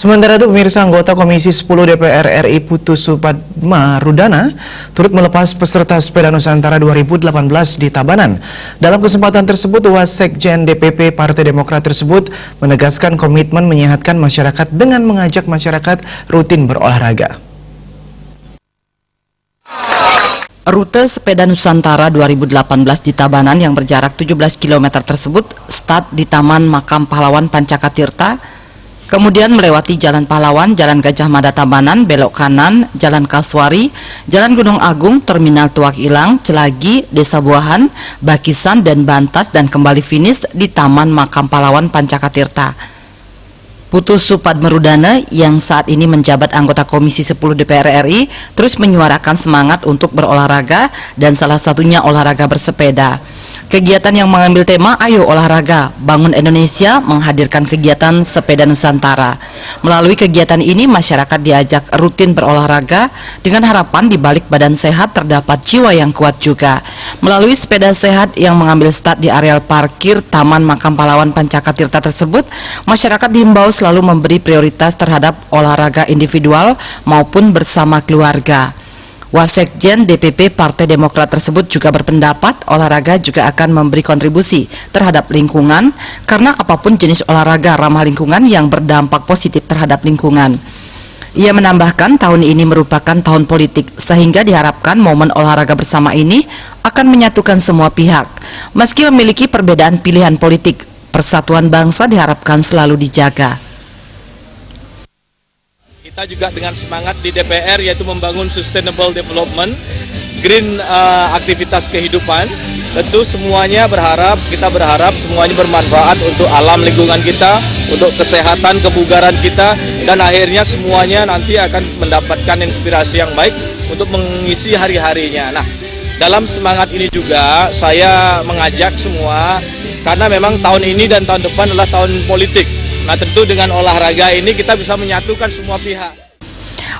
Sementara itu, pemirsa, anggota Komisi 10 DPR RI Putu Supadmarudana turut melepas peserta Sepeda Nusantara 2018 di Tabanan. Dalam kesempatan tersebut, Wasekjen DPP Partai Demokrat tersebut menegaskan komitmen menyehatkan masyarakat dengan mengajak masyarakat rutin berolahraga. Rute Sepeda Nusantara 2018 di Tabanan yang berjarak 17 km tersebut start di Taman Makam Pahlawan Pancakatirta, kemudian melewati Jalan Pahlawan, Jalan Gajah Mada Tabanan, belok kanan, Jalan Kasuari, Jalan Gunung Agung, Terminal Tuak Ilang, Celagi, Desa Buahan, Bakisan, dan Bantas, dan kembali finish di Taman Makam Pahlawan Pancakatirta. Putu Supadmarudana yang saat ini menjabat anggota Komisi 10 DPR RI terus menyuarakan semangat untuk berolahraga dan salah satunya olahraga bersepeda. Kegiatan yang mengambil tema Ayo Olahraga, Bangun Indonesia menghadirkan kegiatan Sepeda Nusantara. Melalui kegiatan ini masyarakat diajak rutin berolahraga dengan harapan di balik badan sehat terdapat jiwa yang kuat juga. Melalui sepeda sehat yang mengambil start di areal parkir Taman Makam Pahlawan Pancakatirta tersebut, masyarakat diimbau selalu memberi prioritas terhadap olahraga individual maupun bersama keluarga. Wasekjen DPP Partai Demokrat tersebut juga berpendapat olahraga juga akan memberi kontribusi terhadap lingkungan karena apapun jenis olahraga ramah lingkungan yang berdampak positif terhadap lingkungan. Ia menambahkan tahun ini merupakan tahun politik sehingga diharapkan momen olahraga bersama ini akan menyatukan semua pihak. Meski memiliki perbedaan pilihan politik, persatuan bangsa diharapkan selalu dijaga. Kita juga dengan semangat di DPR yaitu membangun sustainable development, green aktivitas kehidupan. Tentu semuanya kita berharap semuanya bermanfaat untuk alam lingkungan kita, untuk kesehatan kebugaran kita, dan akhirnya semuanya nanti akan mendapatkan inspirasi yang baik untuk mengisi hari-harinya. Nah, dalam semangat ini juga saya mengajak semua, karena memang tahun ini dan tahun depan adalah tahun politik. Nah, tentu dengan olahraga ini kita bisa menyatukan semua pihak.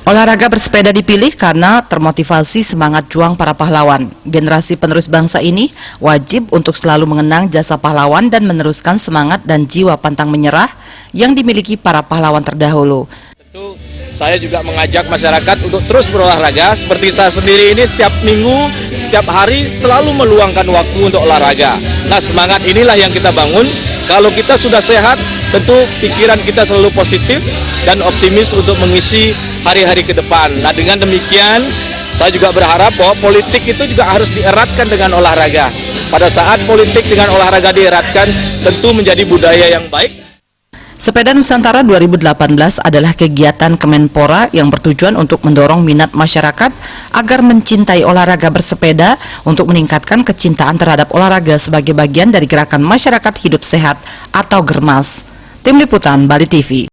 Olahraga bersepeda dipilih karena termotivasi semangat juang para pahlawan. Generasi penerus bangsa ini wajib untuk selalu mengenang jasa pahlawan dan meneruskan semangat dan jiwa pantang menyerah yang dimiliki para pahlawan terdahulu. Tentu saya juga mengajak masyarakat untuk terus berolahraga. Seperti saya sendiri ini setiap minggu, setiap hari selalu meluangkan waktu untuk olahraga. Nah, semangat inilah yang kita bangun. Kalau kita sudah sehat, tentu pikiran kita selalu positif dan optimis untuk mengisi hari-hari ke depan. Nah, dengan demikian saya juga berharap bahwa politik itu juga harus dieratkan dengan olahraga. Pada saat politik dengan olahraga dieratkan, tentu menjadi budaya yang baik. Sepeda Nusantara 2018 adalah kegiatan Kemenpora yang bertujuan untuk mendorong minat masyarakat agar mencintai olahraga bersepeda untuk meningkatkan kecintaan terhadap olahraga sebagai bagian dari gerakan masyarakat hidup sehat atau Germas. Tim Liputan Bali TV.